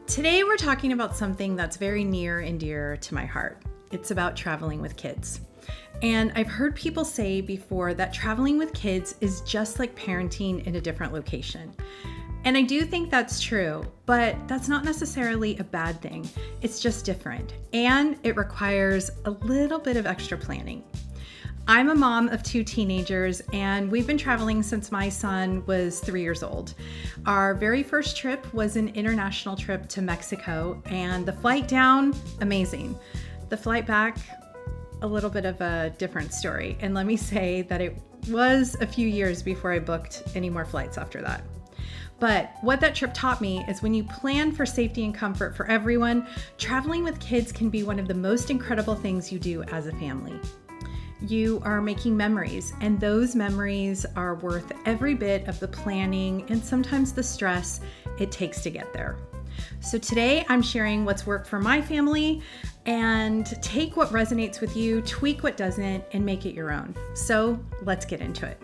Today we're talking about something that's very near and dear to my heart. It's about traveling with kids. And I've heard people say before that traveling with kids is just like parenting in a different location. And I do think that's true, but that's not necessarily a bad thing. It's just different, and it requires a little bit of extra planning. I'm a mom of 2 teenagers, and we've been traveling since my son was 3 years old. Our very first trip was an international trip to Mexico, and the flight down, amazing. The flight back, a little bit of a different story. And let me say that it was a few years before I booked any more flights after that. But what that trip taught me is when you plan for safety and comfort for everyone, traveling with kids can be one of the most incredible things you do as a family. You are making memories, and those memories are worth every bit of the planning and sometimes the stress it takes to get there. So today I'm sharing what's worked for my family, and take what resonates with you, tweak what doesn't, and make it your own. So let's get into it.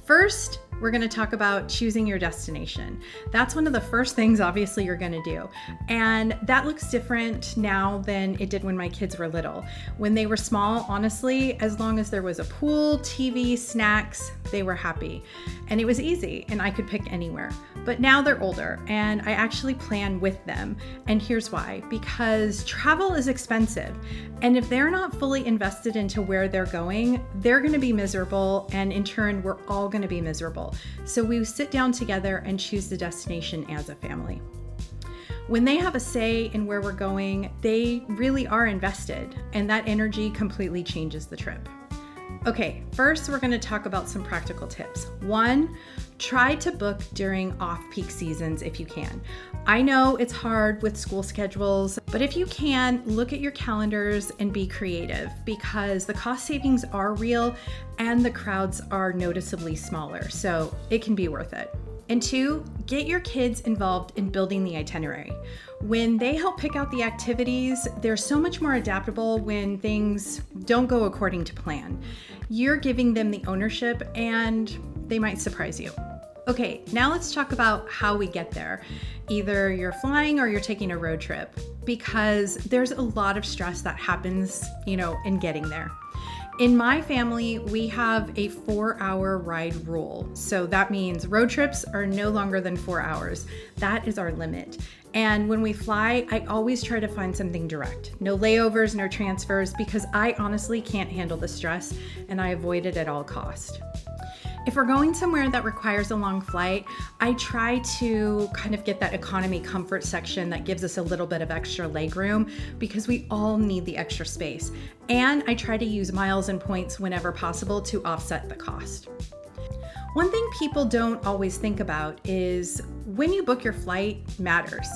First, we're going to talk about choosing your destination. That's one of the first things, obviously, you're going to do. And that looks different now than it did when my kids were little. When they were small, honestly, as long as there was a pool, TV, snacks, they were happy. And it was easy, and I could pick anywhere. But now they're older, and I actually plan with them. And here's why. Because travel is expensive. And if they're not fully invested into where they're going, they're going to be miserable. And in turn, we're all going to be miserable. So we sit down together and choose the destination as a family. When they have a say in where we're going, they really are invested, and that energy completely changes the trip. Okay, first we're going to talk about some practical tips. 1, try to book during off-peak seasons if you can. I know it's hard with school schedules, but if you can, look at your calendars and be creative, because the cost savings are real and the crowds are noticeably smaller, so it can be worth it. And 2, get your kids involved in building the itinerary. When they help pick out the activities, they're so much more adaptable when things don't go according to plan. You're giving them the ownership, and they might surprise you. Okay, now let's talk about how we get there. Either you're flying or you're taking a road trip, because there's a lot of stress that happens, in getting there. In my family, we have a 4-hour ride rule. So that means road trips are no longer than 4 hours. That is our limit. And when we fly, I always try to find something direct. No layovers, no transfers, because I honestly can't handle the stress, and I avoid it at all costs. If we're going somewhere that requires a long flight, I try to kind of get that economy comfort section that gives us a little bit of extra legroom, because we all need the extra space. And I try to use miles and points whenever possible to offset the cost. One thing people don't always think about is when you book your flight matters.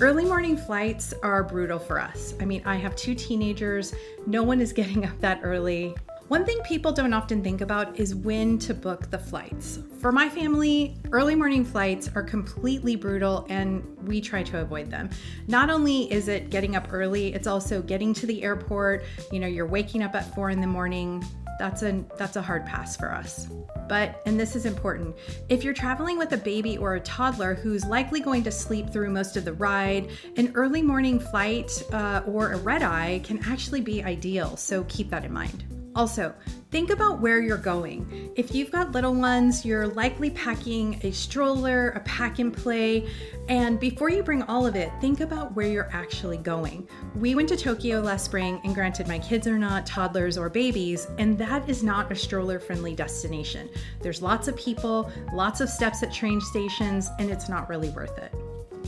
Early morning flights are brutal for us. I have 2 teenagers. No one is getting up that early. One thing people don't often think about is when to book the flights. For my family, early morning flights are completely brutal, and we try to avoid them. Not only is it getting up early, it's also getting to the airport. You're waking up at 4 in the morning. That's a hard pass for us. But, and this is important, if you're traveling with a baby or a toddler who's likely going to sleep through most of the ride, an early morning flight or a red eye can actually be ideal. So keep that in mind. Also, think about where you're going. If you've got little ones, you're likely packing a stroller, a pack and play, and before you bring all of it, think about where you're actually going. We went to Tokyo last spring, and granted, my kids are not toddlers or babies, and that is not a stroller-friendly destination. There's lots of people, lots of steps at train stations, and it's not really worth it.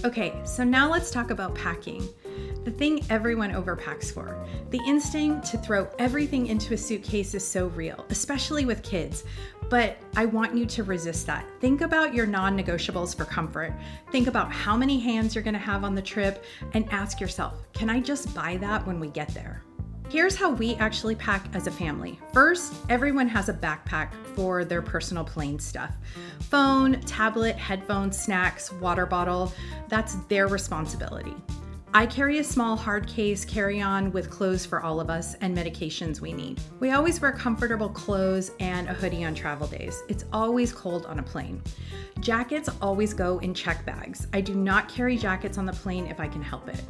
Okay, so now let's talk about packing. The thing everyone overpacks for. The instinct to throw everything into a suitcase is so real, especially with kids. But I want you to resist that. Think about your non-negotiables for comfort. Think about how many hands you're going to have on the trip, and ask yourself, can I just buy that when we get there? Here's how we actually pack as a family. First, everyone has a backpack for their personal plane stuff. Phone, tablet, headphones, snacks, water bottle, that's their responsibility. I carry a small hard case carry-on with clothes for all of us and medications we need. We always wear comfortable clothes and a hoodie on travel days. It's always cold on a plane. Jackets always go in check bags. I do not carry jackets on the plane if I can help it.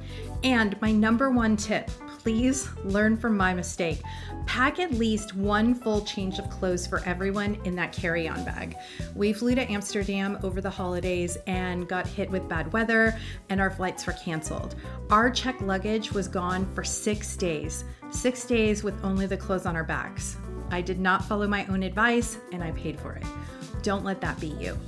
And my number one tip, please learn from my mistake. Pack at least one full change of clothes for everyone in that carry-on bag. We flew to Amsterdam over the holidays and got hit with bad weather, and our flights were canceled. Our checked luggage was gone for 6 days. 6 days with only the clothes on our backs. I did not follow my own advice, and I paid for it. Don't let that be you.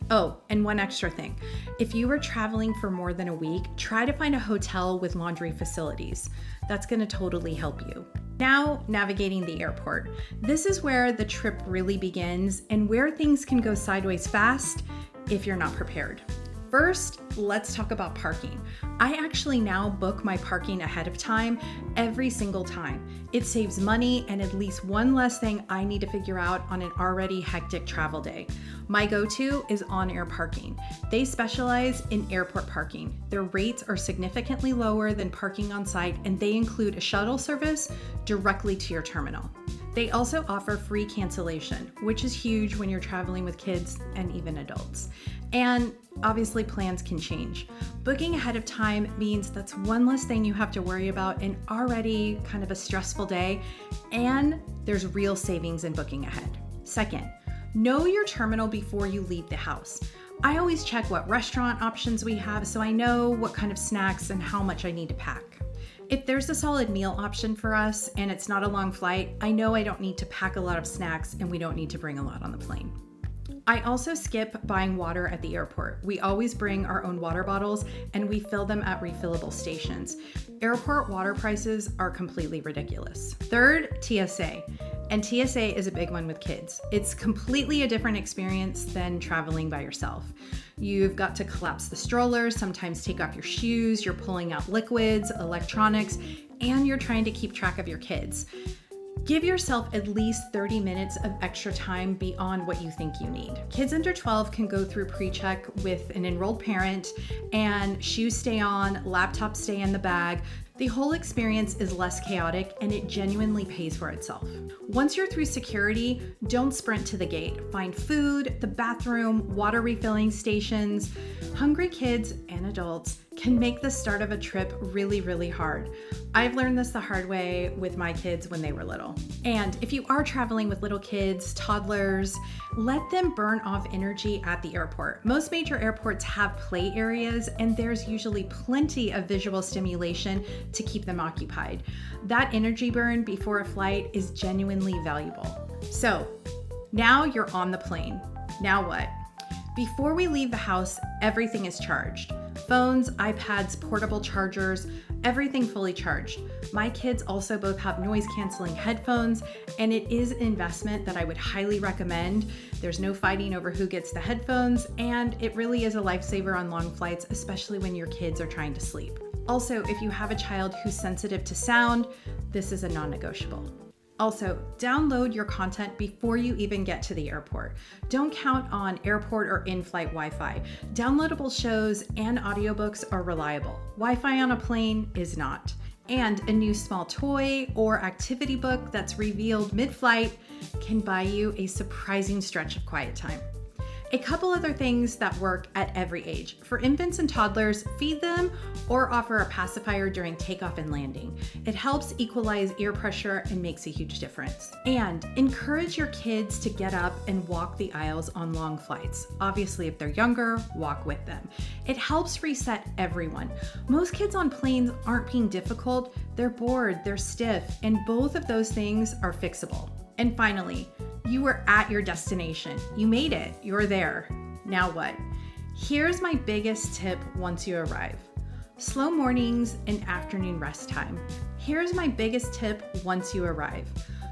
Oh, and one extra thing. If you are traveling for more than a week, try to find a hotel with laundry facilities. That's going to totally help you. Now, navigating the airport. This is where the trip really begins and where things can go sideways fast if you're not prepared. First, let's talk about parking. I actually now book my parking ahead of time every single time. It saves money and at least one less thing I need to figure out on an already hectic travel day. My go-to is on-air parking. They specialize in airport parking. Their rates are significantly lower than parking on site, and they include a shuttle service directly to your terminal. They also offer free cancellation, which is huge when you're traveling with kids and even adults. And obviously plans can change. Booking ahead of time means that's one less thing you have to worry about in already kind of a stressful day, and there's real savings in booking ahead. Second, know your terminal before you leave the house. I always check what restaurant options we have so I know what kind of snacks and how much I need to pack. If there's a solid meal option for us and it's not a long flight, I know I don't need to pack a lot of snacks and we don't need to bring a lot on the plane. I also skip buying water at the airport. We always bring our own water bottles and we fill them at refillable stations. Airport water prices are completely ridiculous. Third, TSA. And TSA is a big one with kids. It's completely a different experience than traveling by yourself. You've got to collapse the stroller, sometimes take off your shoes, you're pulling out liquids, electronics, and you're trying to keep track of your kids. Give yourself at least 30 minutes of extra time beyond what you think you need. Kids under 12 can go through pre-check with an enrolled parent, and shoes stay on, laptops stay in the bag. The whole experience is less chaotic and it genuinely pays for itself. Once you're through security, don't sprint to the gate. Find food, the bathroom, water refilling stations. Hungry kids and adults can make the start of a trip really, really hard. I've learned this the hard way with my kids when they were little. And if you are traveling with little kids, toddlers, let them burn off energy at the airport. Most major airports have play areas and there's usually plenty of visual stimulation to keep them occupied. That energy burn before a flight is genuinely valuable. So now you're on the plane. Now what? Before we leave the house, everything is charged. Phones, iPads, portable chargers, everything fully charged. My kids also both have noise canceling headphones, and it is an investment that I would highly recommend. There's no fighting over who gets the headphones, and it really is a lifesaver on long flights, especially when your kids are trying to sleep. Also, if you have a child who's sensitive to sound, this is a non-negotiable. Also, download your content before you even get to the airport. Don't count on airport or in-flight Wi-Fi. Downloadable shows and audiobooks are reliable. Wi-Fi on a plane is not. And a new small toy or activity book that's revealed mid-flight can buy you a surprising stretch of quiet time. A couple other things that work at every age. For infants and toddlers, feed them or offer a pacifier during takeoff and landing. It helps equalize ear pressure and makes a huge difference. And encourage your kids to get up and walk the aisles on long flights. Obviously, if they're younger, walk with them. It helps reset everyone. Most kids on planes aren't being difficult, they're bored, they're stiff, and both of those things are fixable. And finally, you were at your destination. You made it. You're there. Now what? Here's my biggest tip once you arrive. Slow mornings and afternoon rest time. Here's my biggest tip once you arrive.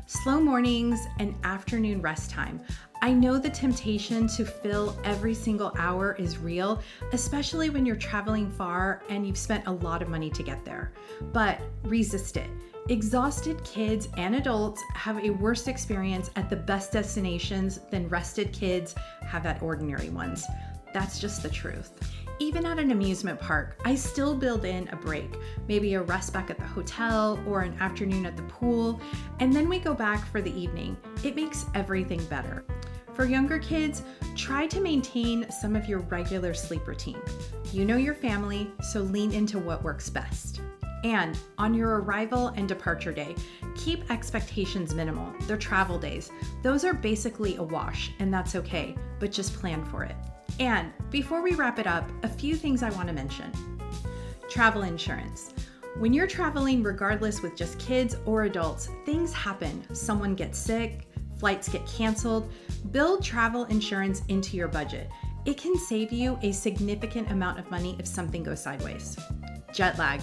Slow mornings and afternoon rest time. I know the temptation to fill every single hour is real, especially when you're traveling far and you've spent a lot of money to get there. But resist it. Exhausted kids and adults have a worse experience at the best destinations than rested kids have at ordinary ones. That's just the truth. Even at an amusement park, I still build in a break, maybe a rest back at the hotel or an afternoon at the pool, and then we go back for the evening. It makes everything better. For younger kids, try to maintain some of your regular sleep routine. You know your family, so lean into what works best. And on your arrival and departure day, keep expectations minimal. They're travel days. Those are basically a wash, and that's okay, but just plan for it. And before we wrap it up, a few things I want to mention. Travel insurance. When you're traveling, regardless with just kids or adults, things happen. Someone gets sick, flights get canceled. Build travel insurance into your budget. It can save you a significant amount of money if something goes sideways. Jet lag.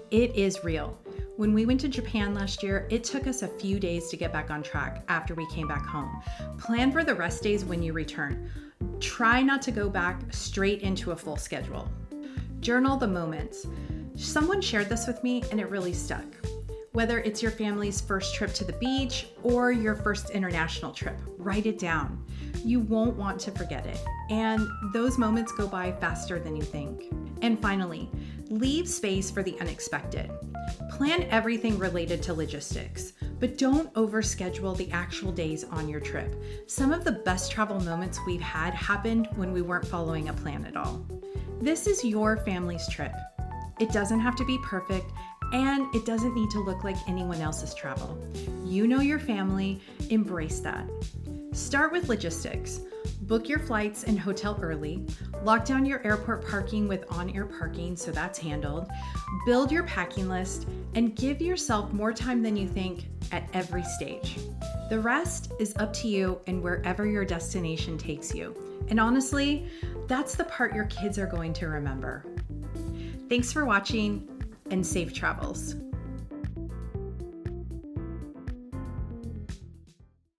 It is real. When we went to Japan last year, it took us a few days to get back on track after we came back home. Plan for the rest days when you return. Try not to go back straight into a full schedule. Journal the moments. Someone shared this with me and it really stuck. Whether it's your family's first trip to the beach or your first international trip, write it down. You won't want to forget it. And those moments go by faster than you think. And finally, leave space for the unexpected. Plan everything related to logistics, but don't overschedule the actual days on your trip. Some of the best travel moments we've had happened when we weren't following a plan at all. This is your family's trip. It doesn't have to be perfect, and it doesn't need to look like anyone else's travel. You know your family, embrace that. Start with logistics. Book your flights and hotel early. Lock down your airport parking with on-air parking, so that's handled. Build your packing list and give yourself more time than you think at every stage. The rest is up to you and wherever your destination takes you. And honestly, that's the part your kids are going to remember. Thanks for watching and safe travels.